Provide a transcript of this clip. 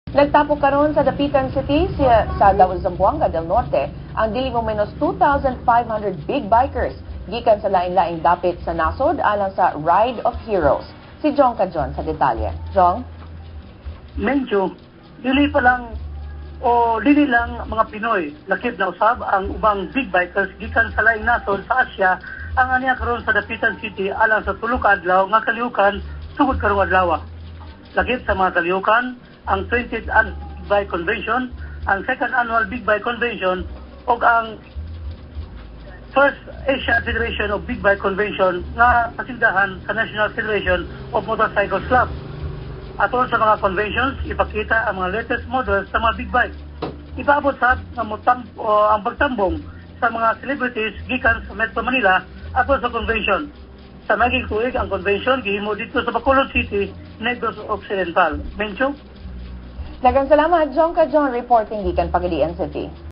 Nagtapok karon sa Dapitan City sa Zamboanga del Norte ang dili menos 2,500 big bikers gikan sa lain-laing dapit sa nasod alang sa Ride of Heroes. Si John sa detalye. Jong? Medyo, dili lang mga Pinoy lakip na usab ang ubang big bikers gikan sa laing nasod sa Asya ang aniya karon sa Dapitan City alang sa tulo ka adlaw nga kalihukan sugod karong adlaw. Lakip sa mga kalihukan ang 20th Annual Big Bike Convention, ang 2nd Annual Big Bike Convention, o ang First Asia Federation of Big Bike Convention nga pasildahan sa National Federation of Motorcycle Club. Atol sa mga conventions, ipakita ang mga latest models sa mga big bike. Ipaabot sa ang pagtambong sa mga celebrities gikan sa Metro Manila atol sa convention. Sa maging tuig ang convention gihimo dito sa Bacolod City, Negros Occidental. Mencho? Daghang salamat, John reporting gikan Pagadian City.